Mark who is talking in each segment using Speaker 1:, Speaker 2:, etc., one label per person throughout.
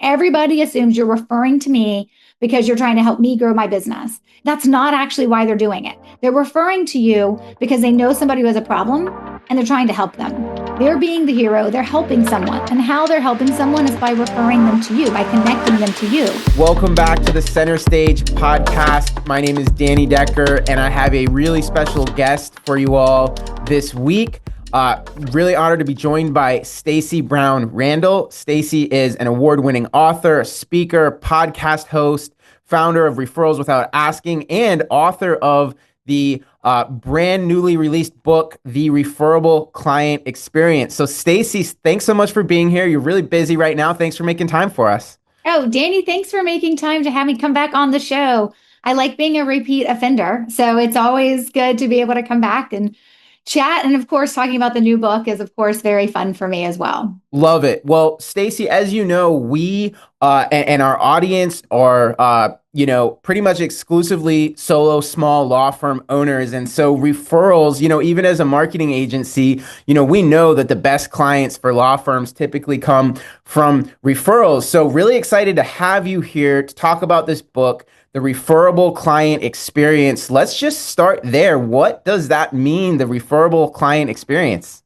Speaker 1: everybody assumes you're referring to me because you're trying to help me grow my business. That's not actually why they're doing it. They're referring to you because they know somebody who has a problem and they're trying to help them. They're being the hero, they're helping someone. And how they're helping someone is by referring them to you, by connecting them to you.
Speaker 2: Welcome back to the Center Stage podcast. My name is Danny Decker, and I have a really special guest for you all this week. Really honored to be joined by Stacey Brown Randall. Stacey is an award-winning author, speaker, podcast host, founder of Referrals Without Asking, and author of the brand newly released book, The Referable Client Experience. So Stacey, thanks so much for being here. You're really busy right now. Thanks for making time for us.
Speaker 1: Oh, Danny, thanks for making time to have me come back on the show. I like being a repeat offender, so it's always good to be able to come back and chat. And of course, talking about the new book is, of course, very fun for me as well.
Speaker 2: Love it. Well, Stacey, as you know, we and our audience are, pretty much exclusively solo small law firm owners. And so referrals, even as a marketing agency, we know that the best clients for law firms typically come from referrals. So really excited to have you here to talk about this book, The Referable Client Experience. Let's just start there. What does that mean, the referable client experience?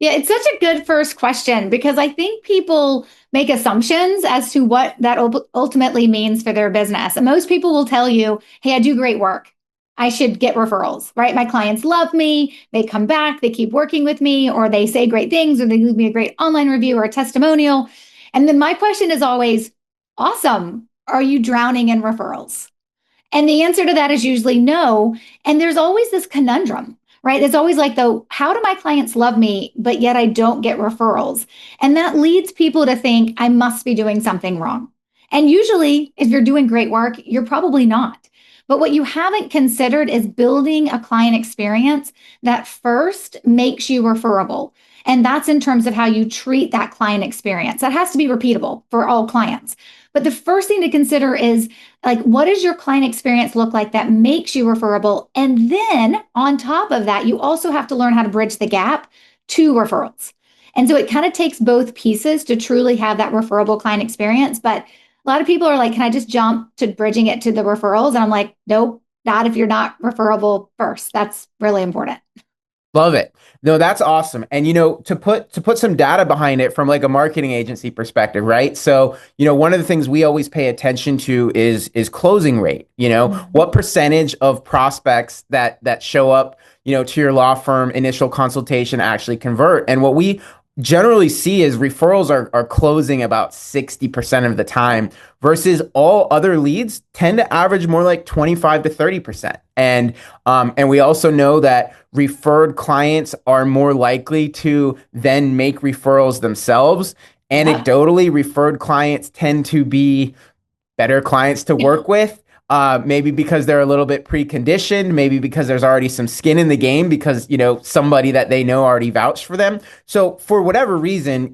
Speaker 1: Yeah, it's such a good first question because I think people make assumptions as to what that ultimately means for their business. And most people will tell you, hey, I do great work. I should get referrals, right? My clients love me. They come back, they keep working with me, or they say great things, or they leave me a great online review or a testimonial. And then my question is always, awesome. Are you drowning in referrals? And the answer to that is usually no. And there's always this conundrum, right? It's always like, though, how do my clients love me, but yet I don't get referrals? And that leads people to think I must be doing something wrong. And usually, if you're doing great work, you're probably not. But what you haven't considered is building a client experience that first makes you referable. And that's in terms of how you treat that client experience. That has to be repeatable for all clients. But the first thing to consider is, like, what does your client experience look like that makes you referable? And then on top of that, you also have to learn how to bridge the gap to referrals. And so it kind of takes both pieces to truly have that referable client experience. But a lot of people are like, can I just jump to bridging it to the referrals? And I'm like, nope, not if you're not referable first. That's really important.
Speaker 2: Love it. No, that's awesome. And to put some data behind it from like a marketing agency perspective, right? So, one of the things we always pay attention to is closing rate. What percentage of prospects that show up, to your law firm initial consultation actually convert. And what we generally see is referrals are closing about 60% of the time versus all other leads tend to average more like 25 to 30%. And we also know that referred clients are more likely to then make referrals themselves. Anecdotally, referred clients tend to be better clients to work with. Maybe because they're a little bit preconditioned, maybe because there's already some skin in the game because, somebody that they know already vouched for them. So for whatever reason,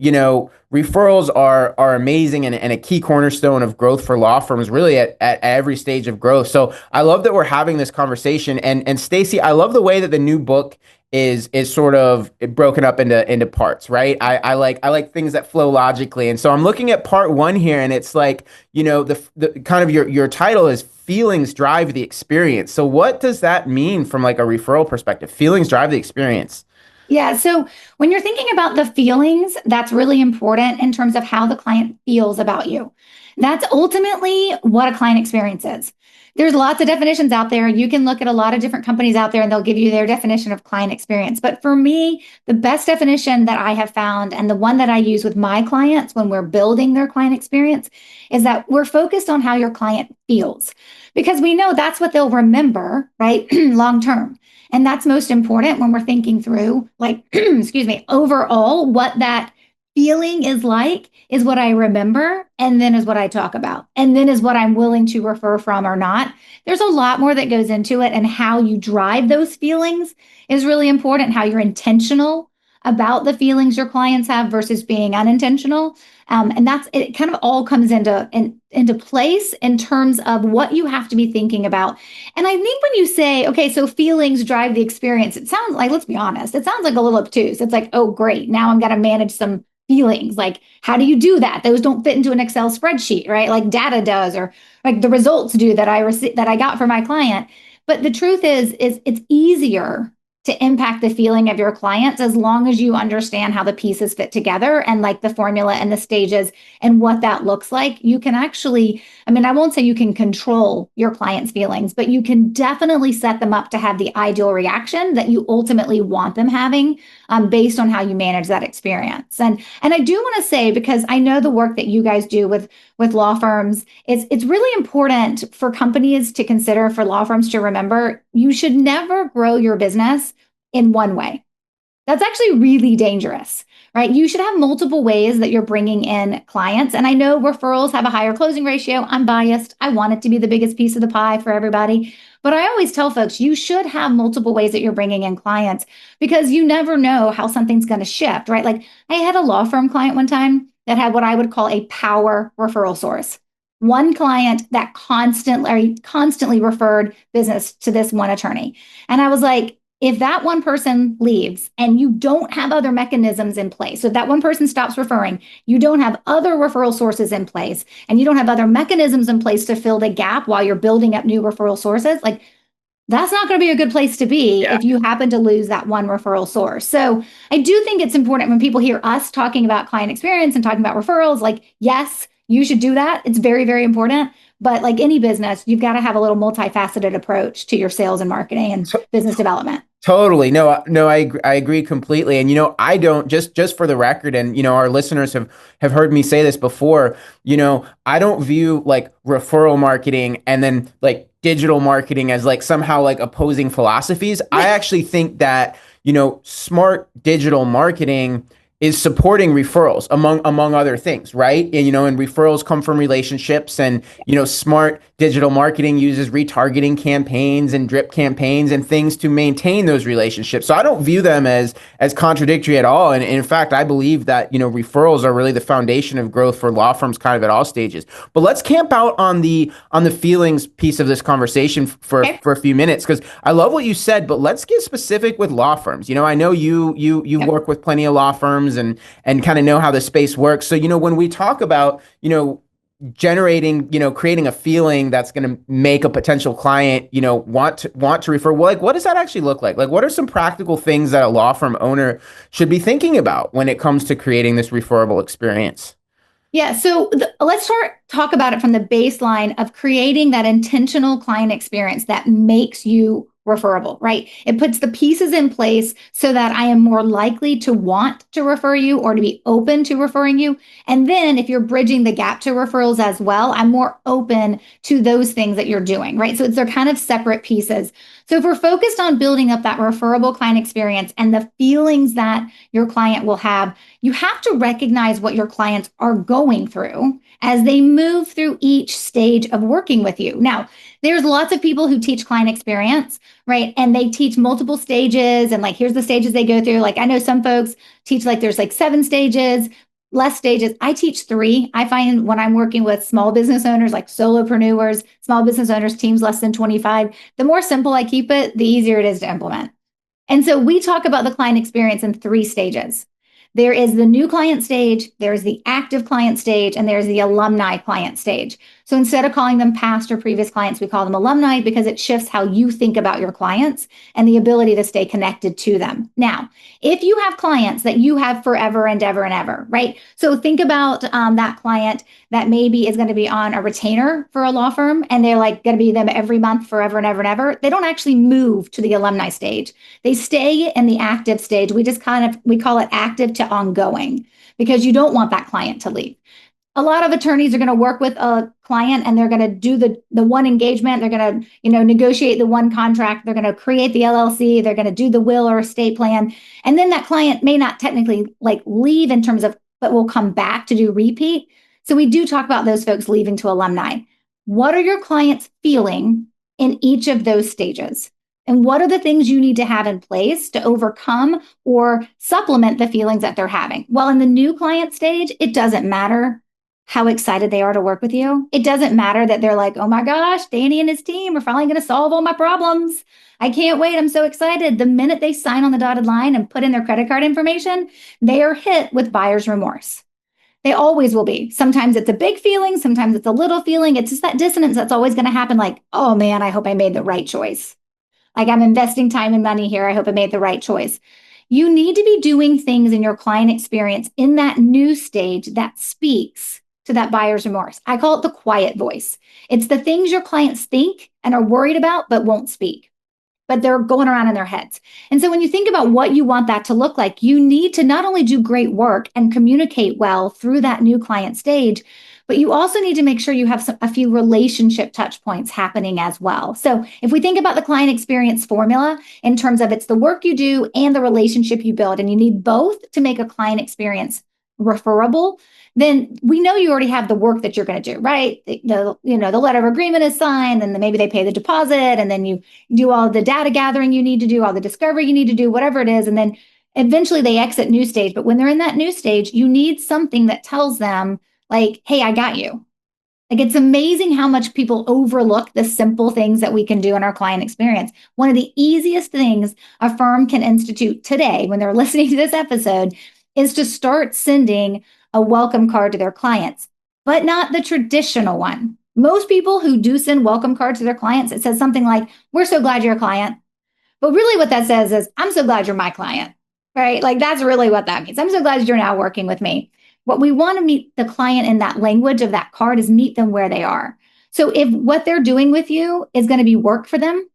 Speaker 2: referrals are amazing and a key cornerstone of growth for law firms really at every stage of growth. So I love that we're having this conversation. And Stacey, I love the way that the new book is sort of broken up into parts, right? I like things that flow logically. And so I'm looking at part one here and it's like, the kind of your title is Feelings Drive the Experience. So what does that mean from like a referral perspective? Feelings drive the experience.
Speaker 1: Yeah. So when you're thinking about the feelings, that's really important in terms of how the client feels about you. That's ultimately what a client experience is. There's lots of definitions out there. You can look at a lot of different companies out there and they'll give you their definition of client experience. But for me, the best definition that I have found and the one that I use with my clients when we're building their client experience is that we're focused on how your client feels because we know that's what they'll remember, right? Long term. And that's most important when we're thinking through, like, excuse me, overall, what that feeling is like is what I remember, and then is what I talk about, and then is what I'm willing to refer from or not. There's a lot more that goes into it, and how you drive those feelings is really important, how you're intentional about the feelings your clients have versus being unintentional. And that's it kind of all comes into place in terms of what you have to be thinking about. And I think when you say, okay, so feelings drive the experience, it sounds like, let's be honest, it sounds like a little obtuse. It's like, oh, great. Now I'm going to manage some feelings. Like, how do you do that? Those don't fit into an Excel spreadsheet, right? Like data does, or like the results do that I got for my client. But the truth is it's easier to impact the feeling of your clients as long as you understand how the pieces fit together and like the formula and the stages and what that looks like. You can actually, I mean, I won't say you can control your clients' feelings, but you can definitely set them up to have the ideal reaction that you ultimately want them having, based on how you manage that experience. And I do want to say, because I know the work that you guys do with law firms, it's really important for companies to consider, for law firms to remember, you should never grow your business in one way. That's actually really dangerous, right? You should have multiple ways that you're bringing in clients. And I know referrals have a higher closing ratio. I'm biased. I want it to be the biggest piece of the pie for everybody. But I always tell folks you should have multiple ways that you're bringing in clients, because you never know how something's going to shift, right? Like I had a law firm client one time that had what I would call a power referral source. One client that constantly referred business to this one attorney. And I was like, if that one person leaves and you don't have other mechanisms in place, so if that one person stops referring, you don't have other referral sources in place, and you don't have other mechanisms in place to fill the gap while you're building up new referral sources, like that's not going to be a good place to be if you happen to lose that one referral source. So I do think it's important when people hear us talking about client experience and talking about referrals, like, yes, you should do that. It's very, very important. But like any business, you've got to have a little multifaceted approach to your sales and marketing and business development.
Speaker 2: Totally. No, I agree completely. And I don't, just for the record, and our listeners have heard me say this before, I don't view like referral marketing and then like digital marketing as like somehow like opposing philosophies. I actually think that, smart digital marketing is supporting referrals among other things, right? And referrals come from relationships, and smart digital marketing uses retargeting campaigns and drip campaigns and things to maintain those relationships. So I don't view them as contradictory at all. And in fact, I believe that referrals are really the foundation of growth for law firms kind of at all stages. But let's camp out on the feelings piece of this conversation for a few minutes, because I love what you said, but let's get specific with law firms. I know you work with plenty of law firms and kind of know how the space works. So when we talk about generating, creating a feeling that's going to make a potential client, want to refer. Well, like, what does that actually look like? Like, what are some practical things that a law firm owner should be thinking about when it comes to creating this referable experience?
Speaker 1: Yeah, so let's talk about it from the baseline of creating that intentional client experience that makes you referable, right? It puts the pieces in place so that I am more likely to want to refer you or to be open to referring you. And then if you're bridging the gap to referrals as well, I'm more open to those things that you're doing, right? So they're kind of separate pieces. So if we're focused on building up that referable client experience and the feelings that your client will have, you have to recognize what your clients are going through as they move through each stage of working with you. Now, there's lots of people who teach client experience, right? And they teach multiple stages, and like, here's the stages they go through. Like, I know some folks teach like there's like 7 stages, less stages. I teach 3. I find when I'm working with small business owners, like solopreneurs, small business owners, teams less than 25, the more simple I keep it, the easier it is to implement. And so we talk about the client experience in 3 stages. There is the new client stage, there's the active client stage, and there's the alumni client stage. So instead of calling them past or previous clients, we call them alumni, because it shifts how you think about your clients and the ability to stay connected to them. Now, if you have clients that you have forever and ever and ever, right? So think about that client that maybe is going to be on a retainer for a law firm, and they're like going to be them every month forever and ever and ever. They don't actually move to the alumni stage. They stay in the active stage. We call it active to ongoing, because you don't want that client to leave. A lot of attorneys are going to work with a client and they're going to do the one engagement. They're going to, negotiate the one contract. They're going to create the LLC. They're going to do the will or estate plan. And then that client may not technically like leave in terms of, but will come back to do repeat. So we do talk about those folks leaving to alumni. What are your clients feeling in each of those stages? And what are the things you need to have in place to overcome or supplement the feelings that they're having? Well, in the new client stage, it doesn't matter how excited they are to work with you. It doesn't matter that they're like, oh my gosh, Danny and his team are finally going to solve all my problems. I can't wait. I'm so excited. The minute they sign on the dotted line and put in their credit card information, they are hit with buyer's remorse. They always will be. Sometimes it's a big feeling, sometimes it's a little feeling. It's just that dissonance that's always going to happen like, oh man, I hope I made the right choice. Like I'm investing time and money here. I hope I made the right choice. You need to be doing things in your client experience in that new stage that speaks to that buyer's remorse. I call it the quiet voice. It's the things your clients think and are worried about, but won't speak, but they're going around in their heads. And so when you think about what you want that to look like, you need to not only do great work and communicate well through that new client stage, but you also need to make sure you have a few relationship touch points happening as well. So if we think about the client experience formula in terms of it's the work you do and the relationship you build, and you need both to make a client experience referable, then we know you already have the work that you're going to do, right? The letter of agreement is signed, and then maybe they pay the deposit, and then you do all the data gathering you need to do, all the discovery you need to do, whatever it is, and then eventually they exit new stage. But when they're in that new stage, you need something that tells them like, hey, I got you. Like it's amazing how much people overlook the simple things that we can do in our client experience. One of the easiest things a firm can institute today when they're listening to this episode is to start sending a welcome card to their clients, but not the traditional one. Most people who do send welcome cards to their clients, it says something like, we're so glad you're a client. But really what that says is, I'm so glad you're my client, right? Like that's really what that means. I'm so glad you're now working with me. What we want to meet the client in that language of that card is meet them where they are. So if what they're doing with you is going to be work for them,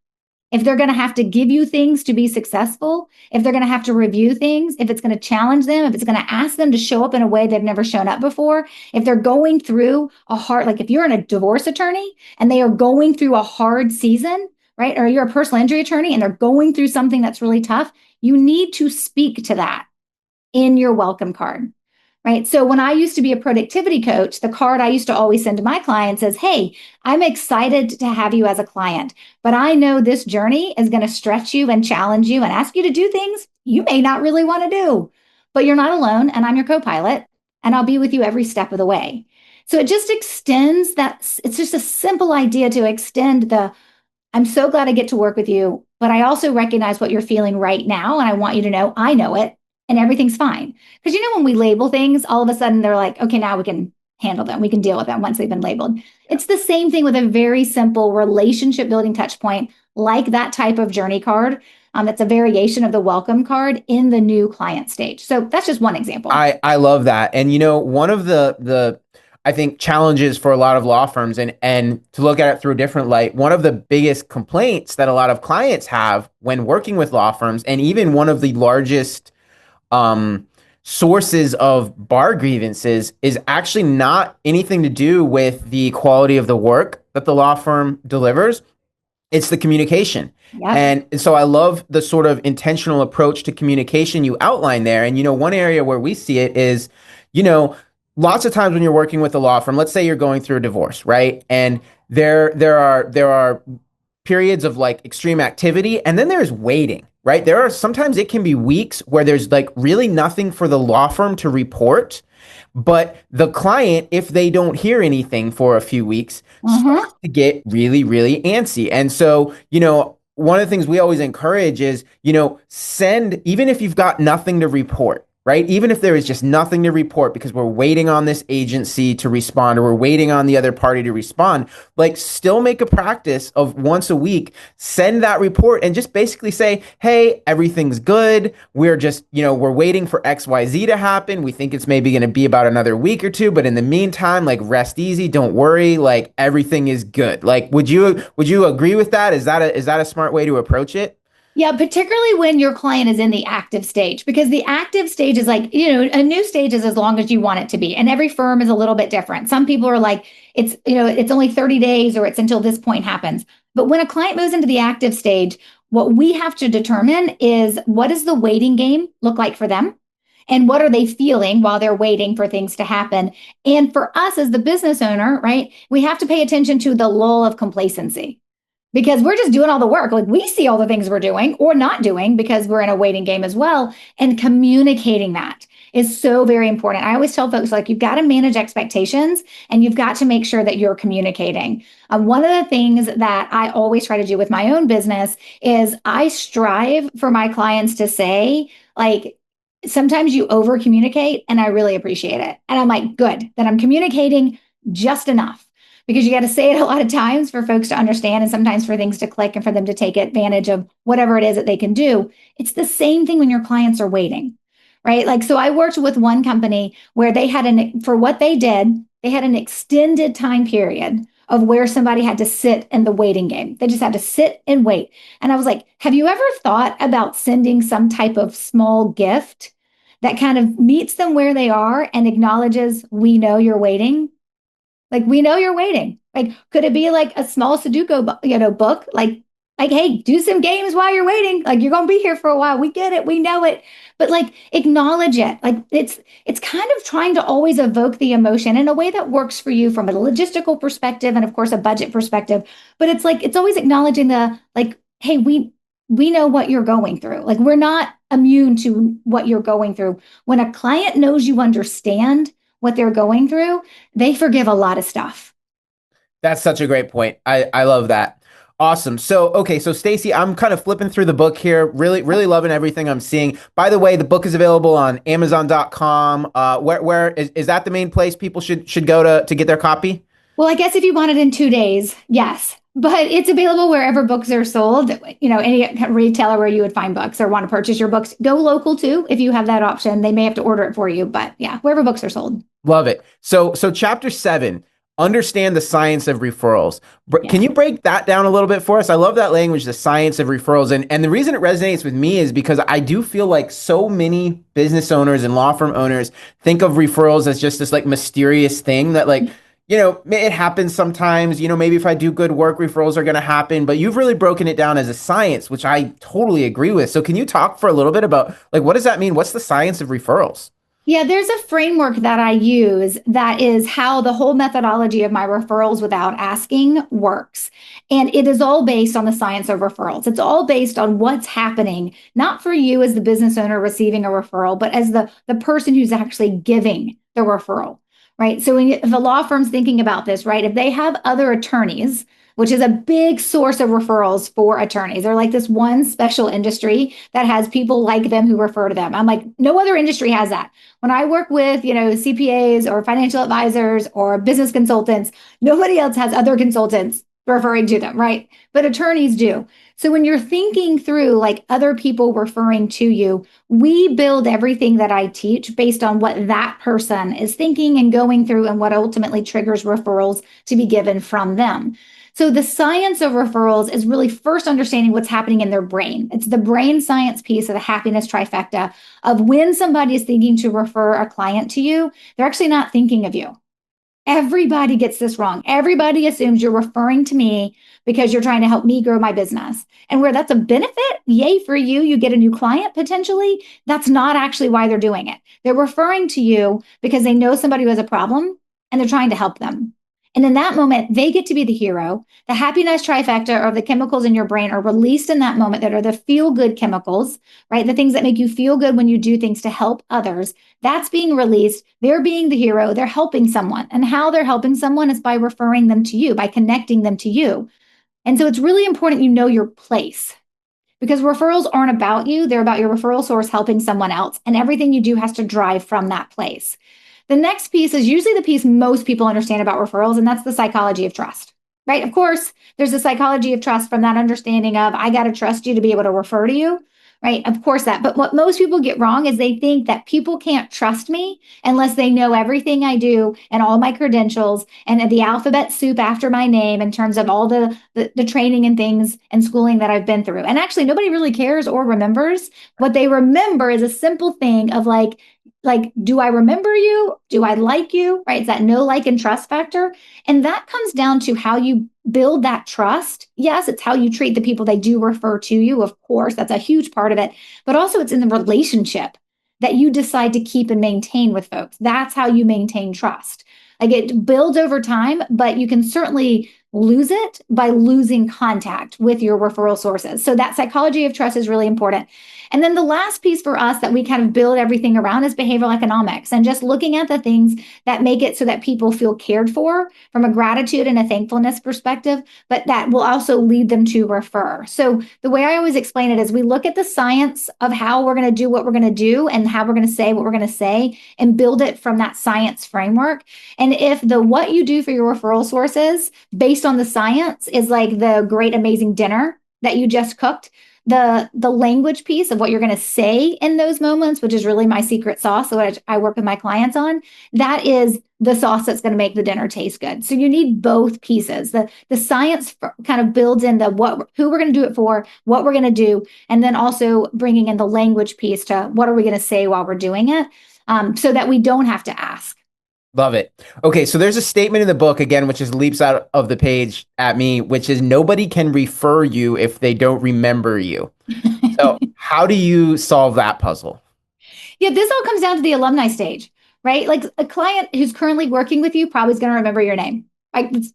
Speaker 1: if they're going to have to give you things to be successful, if they're going to have to review things, if it's going to challenge them, if it's going to ask them to show up in a way they've never shown up before, if they're going through a hard, like if you're in a divorce attorney and they are going through a hard season, right? Or you're a personal injury attorney and they're going through something that's really tough, you need to speak to that in your welcome card. Right. So when I used to be a productivity coach, the card I used to always send to my clients is, hey, I'm excited to have you as a client, but I know this journey is going to stretch you and challenge you and ask you to do things you may not really want to do, but you're not alone. And I'm your co-pilot and I'll be with you every step of the way. So it just extends that. It's just a simple idea to extend the, I'm so glad I get to work with you, but I also recognize what you're feeling right now. And I want you to know I know it and everything's fine. Because when we label things, all of a sudden they're like, okay, now we can handle them. We can deal with them once they've been labeled. It's the same thing with a very simple relationship building touch point, like that type of journey card. It's a variation of the welcome card in the new client stage. So that's just one example.
Speaker 2: I love that. And one of the I think challenges for a lot of law firms and to look at it through a different light, one of the biggest complaints that a lot of clients have when working with law firms, and even one of the largest sources of bar grievances, is actually not anything to do with the quality of the work that the law firm delivers. It's the communication.
Speaker 1: Yep.
Speaker 2: And so I love the sort of intentional approach to communication you outline there. And, one area where we see it is, lots of times when you're working with a law firm, let's say you're going through a divorce, right? And there are periods of like extreme activity, and then there's waiting, right? There are sometimes it can be weeks where there's like really nothing for the law firm to report, but the client, if they don't hear anything for a few weeks, starts to get really, really antsy. And so, one of the things we always encourage is, send, even if you've got nothing to report, right? Even if there is just nothing to report because we're waiting on this agency to respond or we're waiting on the other party to respond, like still make a practice of once a week, send that report and just basically say, hey, everything's good. We're just, we're waiting for XYZ to happen. We think it's maybe going to be about another week or two, but in the meantime, like rest easy, don't worry, like everything is good. Like, would you agree with that? Is that a smart way to approach it?
Speaker 1: Yeah, particularly when your client is in the active stage, because the active stage is like, a new stage is as long as you want it to be. And every firm is a little bit different. Some people are like, it's only 30 days or it's until this point happens. But when a client moves into the active stage, what we have to determine is what does the waiting game look like for them? And what are they feeling while they're waiting for things to happen? And for us as the business owner, right, we have to pay attention to the lull of complacency, because we're just doing all the work. Like we see all the things we're doing or not doing because we're in a waiting game as well, and communicating that. is so very important. I always tell folks, like, you've got to manage expectations and you've got to make sure that you're communicating. One of the things that I always try to do with my own business is I strive for my clients to say, like, sometimes you over communicate and I really appreciate it. And I'm like, good, that I'm communicating just enough, because you got to say it a lot of times for folks to understand and sometimes for things to click and for them to take advantage of whatever it is that they can do. It's the same thing when your clients are waiting, right? Like, so I worked with one company where for what they did, they had an extended time period of where somebody had to sit in the waiting game. They just had to sit and wait. And I was like, have you ever thought about sending some type of small gift that kind of meets them where they are and acknowledges, we know you're waiting? Like, we know you're waiting. Like, could it be like a small Sudoku, book? Like, hey, do some games while you're waiting. Like, you're gonna be here for a while. We get it. We know it. But like, acknowledge it. Like, it's kind of trying to always evoke the emotion in a way that works for you from a logistical perspective and of course a budget perspective. But it's like, it's always acknowledging the, like, hey, we know what you're going through. Like, we're not immune to what you're going through. When a client knows you understand what they're going through, they forgive a lot of stuff.
Speaker 2: That's such a great point. I love that. Awesome. So, okay, so Stacey, I'm kind of flipping through the book here. Really, really loving everything I'm seeing. By the way, the book is available on Amazon.com. Where is that the main place people should go to get their copy?
Speaker 1: Well, I guess if you want it in 2 days, yes. But it's available wherever books are sold, any retailer where you would find books or want to purchase your books. Go local too, if you have that option. They may have to order it for you, but yeah, wherever books are sold.
Speaker 2: Love it. So chapter 7, understand the science of referrals. Can
Speaker 1: Yeah.
Speaker 2: you break that down a little bit for us? I love that language, the science of referrals. And the reason it resonates with me is because I do feel like so many business owners and law firm owners think of referrals as just this like mysterious thing that like, it happens sometimes, maybe if I do good work, referrals are going to happen, but you've really broken it down as a science, which I totally agree with. So can you talk for a little bit about like, what does that mean? What's the science of referrals?
Speaker 1: Yeah, there's a framework that I use that is how the whole methodology of my referrals without asking works. And it is all based on the science of referrals. It's all based on what's happening, not for you as the business owner receiving a referral, but as the person who's actually giving the referral, right? So if a law firm's thinking about this, right, if they have other attorneys, which is a big source of referrals for attorneys. They're like this one special industry that has people like them who refer to them. I'm like, no other industry has that. When I work with, CPAs or financial advisors or business consultants, nobody else has other consultants referring to them, right? But attorneys do. So when you're thinking through like other people referring to you, we build everything that I teach based on what that person is thinking and going through and what ultimately triggers referrals to be given from them. So the science of referrals is really first understanding what's happening in their brain. It's the brain science piece of the happiness trifecta of when somebody is thinking to refer a client to you, they're actually not thinking of you. Everybody gets this wrong. Everybody assumes you're referring to me because you're trying to help me grow my business. And where that's a benefit, yay for you, you get a new client potentially. That's not actually why they're doing it. They're referring to you because they know somebody who has a problem and they're trying to help them. And in that moment, they get to be the hero. The happiness trifecta of the chemicals in your brain are released in that moment that are the feel good chemicals, right? The things that make you feel good when you do things to help others. That's being released. They're being the hero. They're helping someone. And how they're helping someone is by referring them to you, by connecting them to you. And so it's really important you know your place because referrals aren't about you. They're about your referral source helping someone else. And everything you do has to drive from that place. The next piece is usually the piece most people understand about referrals, and that's the psychology of trust, right? Of course, there's a psychology of trust from that understanding of I got to trust you to be able to refer to you, right? Of course that. But what most people get wrong is they think that people can't trust me unless they know everything I do and all my credentials and the alphabet soup after my name in terms of all the training and things and schooling that I've been through. And actually, nobody really cares or remembers. What they remember is a simple thing of like, do I remember you? Do I like you? Right? It's that know, like, and trust factor. And that comes down to how you build that trust. Yes, it's how you treat the people they do refer to you. Of course, that's a huge part of it. But also it's in the relationship that you decide to keep and maintain with folks. That's how you maintain trust. Like it builds over time, but you can certainly lose it by losing contact with your referral sources. So that psychology of trust is really important. And then the last piece for us that we kind of build everything around is behavioral economics and just looking at the things that make it so that people feel cared for from a gratitude and a thankfulness perspective, but that will also lead them to refer. So the way I always explain it is we look at the science of how we're going to do what we're going to do and how we're going to say what we're going to say and build it from that science framework. And if the what you do for your referral sources based on the science is like the great amazing dinner that you just cooked, the language piece of what you're going to say in those moments, which is really my secret sauce, so I work with my clients on, that is the sauce that's going to make the dinner taste good. So you need both pieces. The science kind of builds in the what, who we're going to do it for, what we're going to do, and then also bringing in the language piece to what are we going to say while we're doing it, so that we don't have to ask.
Speaker 2: Love it. Okay, so there's a statement in the book again, which just leaps out of the page at me, which is nobody can refer you if they don't remember you. So how do you solve that puzzle?
Speaker 1: Yeah, this all comes down to the alumni stage, right? Like a client who's currently working with you probably is going to remember your name. Like it's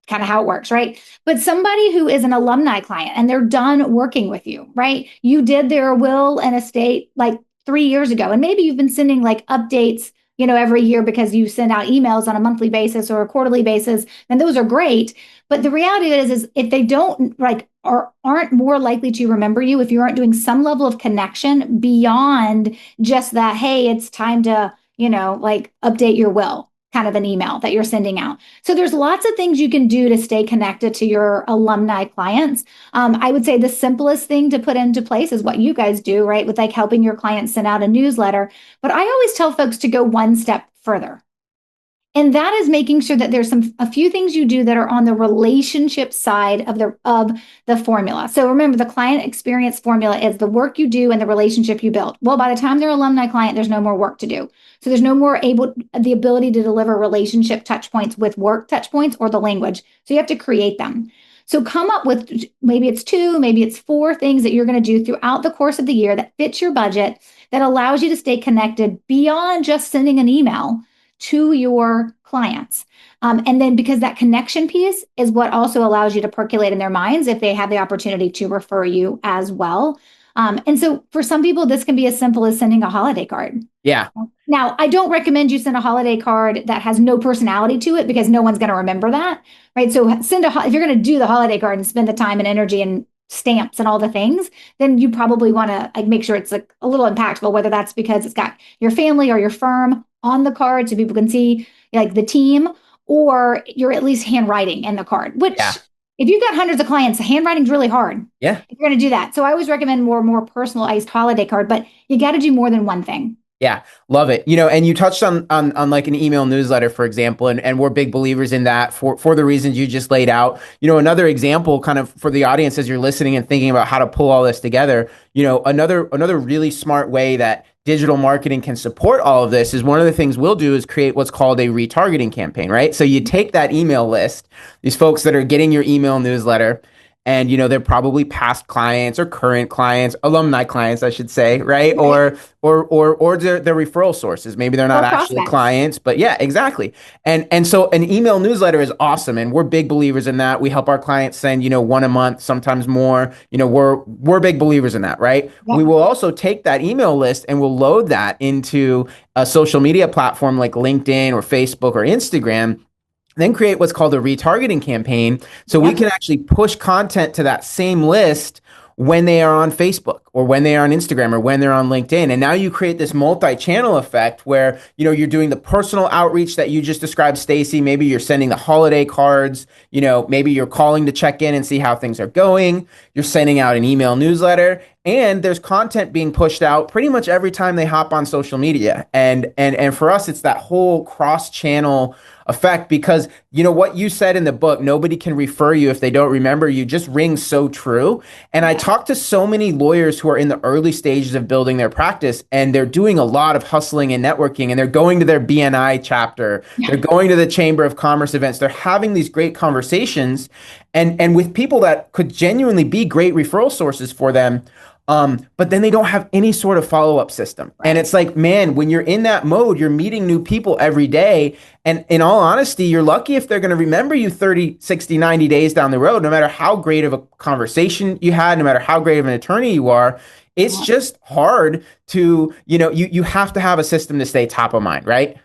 Speaker 1: kind of how it works, right? But somebody who is an alumni client and they're done working with you, right? You did their will and estate like 3 years ago, and maybe you've been sending like updates, every year because you send out emails on a monthly basis or a quarterly basis, and those are great. But the reality is if they don't like or aren't more likely to remember you if you aren't doing some level of connection beyond just that, hey, it's time to, like update your will kind of an email that you're sending out. So there's lots of things you can do to stay connected to your alumni clients. I would say the simplest thing to put into place is what you guys do, right? With like helping your clients send out a newsletter. But I always tell folks to go one step further. And that is making sure that there's a few things you do that are on the relationship side of the formula. So remember, the client experience formula is the work you do and the relationship you build. Well, by the time they're alumni client, there's no more work to do. So there's no more the ability to deliver relationship touch points with work touch points or the language. So you have to create them. So come up with maybe it's 2, maybe it's 4 things that you're going to do throughout the course of the year that fits your budget, that allows you to stay connected beyond just sending an email to your clients. And then because that connection piece is what also allows you to percolate in their minds if they have the opportunity to refer you as well. And so for some people, this can be as simple as sending a holiday card.
Speaker 2: Yeah.
Speaker 1: Now, I don't recommend you send a holiday card that has no personality to it because no one's going to remember that, right? So if you're going to do the holiday card and spend the time and energy and stamps and all the things, then you probably want to like make sure it's like a little impactful, whether that's because it's got your family or your firm on the card so people can see like the team, or you're at least handwriting in the card, which
Speaker 2: Yeah.
Speaker 1: if you've got hundreds of clients, handwriting's really hard.
Speaker 2: Yeah.
Speaker 1: If you're going to do that. So I always recommend more personalized holiday card, but you got to do more than one thing.
Speaker 2: Yeah, love it. And you touched on like an email newsletter, for example, and we're big believers in that for the reasons you just laid out. Another example kind of for the audience as you're listening and thinking about how to pull all this together, another really smart way that digital marketing can support all of this is one of the things we'll do is create what's called a retargeting campaign, right? So you take that email list, these folks that are getting your email newsletter, and they're probably past clients or current clients, alumni clients, I should say, right?
Speaker 1: Right.
Speaker 2: Or they're referral sources. Maybe they're not
Speaker 1: Or
Speaker 2: actually
Speaker 1: prospects.
Speaker 2: clients, but yeah, exactly. And so an email newsletter is awesome, and we're big believers in that. We help our clients send one a month, sometimes more. We're big believers in that, right?
Speaker 1: Yeah.
Speaker 2: We will also take that email list and we'll load that into a social media platform like LinkedIn or Facebook or Instagram, then create what's called a retargeting campaign. So we
Speaker 1: Yep.
Speaker 2: can actually push content to that same list when they are on Facebook or when they are on Instagram or when they're on LinkedIn. And now you create this multi-channel effect where, you're doing the personal outreach that you just described, Stacey. Maybe you're sending the holiday cards, maybe you're calling to check in and see how things are going. You're sending out an email newsletter, and there's content being pushed out pretty much every time they hop on social media. And for us, it's that whole cross-channel effect, because what you said in the book, nobody can refer you if they don't remember you, just rings so true. And I talk to so many lawyers who are in the early stages of building their practice, and they're doing a lot of hustling and networking, and they're going to their BNI chapter, they're going to the Chamber of Commerce events, they're having these great conversations and with people that could genuinely be great referral sources for them. But then they don't have any sort of follow-up system. And
Speaker 1: Right.
Speaker 2: it's like, man, when you're in that mode, you're meeting new people every day. And in all honesty, you're lucky if they're going to remember you 30, 60, 90 days down the road, no matter how great of a conversation you had, no matter how great of an attorney you are. It's
Speaker 1: Yeah.
Speaker 2: just hard to, you have to have a system to stay top of mind, right?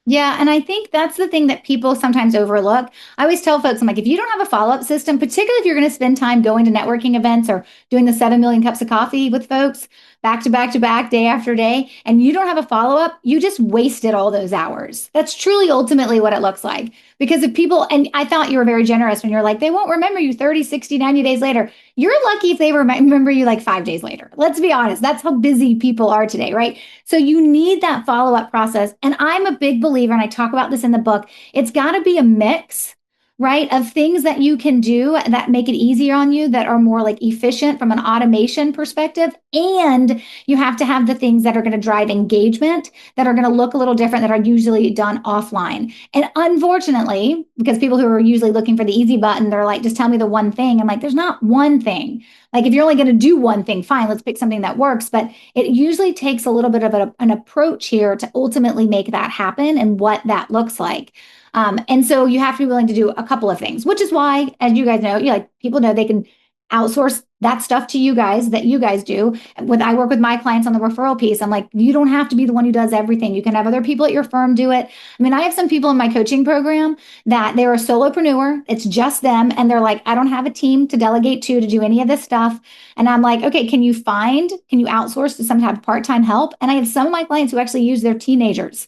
Speaker 1: Yeah, and I think that's the thing that people sometimes overlook. I always tell folks, I'm like, if you don't have a follow-up system, particularly if you're going to spend time going to networking events or doing the 7 million cups of coffee with folks back to back to back, day after day, and you don't have a follow-up, you just wasted all those hours. That's truly ultimately what it looks like. Because if people, and I thought you were very generous when you're like, they won't remember you 30, 60, 90 days later. You're lucky if they remember you like 5 days later. Let's be honest. That's how busy people are today, right? So you need that follow up process. And I'm a big believer, and I talk about this in the book, it's got to be a mix, right, of things that you can do that make it easier on you, that are more like efficient from an automation perspective. And you have to have the things that are going to drive engagement, that are going to look a little different, that are usually done offline. And unfortunately, because people who are usually looking for the easy button, they're like, just tell me the one thing. I'm like, there's not one thing. Like, if you're only going to do one thing, fine, let's pick something that works. But it usually takes a little bit of an approach here to ultimately make that happen and what that looks like. And so you have to be willing to do a couple of things, which is why, as you guys know, like people know they can outsource that stuff to you guys that you guys do. When I work with my clients on the referral piece, I'm like, you don't have to be the one who does everything. You can have other people at your firm do it. I mean, I have some people in my coaching program that they're a solopreneur. It's just them. And they're like, I don't have a team to delegate to do any of this stuff. And I'm like, okay, can you outsource to some type of part-time help? And I have some of my clients who actually use their teenagers.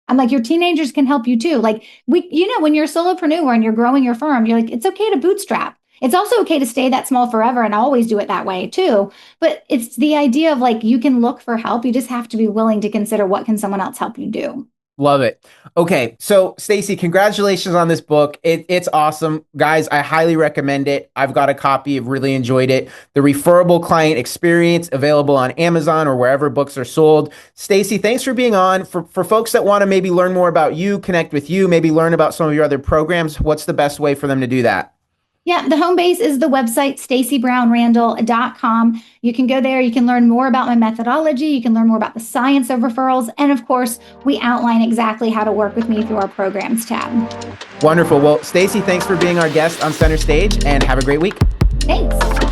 Speaker 1: I'm like, your teenagers can help you too. Like when you're a solopreneur and you're growing your firm, you're like, it's okay to bootstrap. It's also okay to stay that small forever and always do it that way too. But it's the idea of like, you can look for help. You just have to be willing to consider what can someone else help you do.
Speaker 2: Love it. Okay, so Stacey, congratulations on this book. It's awesome. Guys, I highly recommend it. I've got a copy. I've really enjoyed it. The Referable Client Experience, available on Amazon or wherever books are sold. Stacey, thanks for being on. For folks that want to maybe learn more about you, connect with you, maybe learn about some of your other programs, what's the best way for them to do that?
Speaker 1: Yeah, the home base is the website, stacybrownrandall.com. You can go there. You can learn more about my methodology. You can learn more about the science of referrals. And of course, we outline exactly how to work with me through our programs tab.
Speaker 2: Wonderful. Well, Stacey, thanks for being our guest on Center Stage, and have a great week.
Speaker 1: Thanks.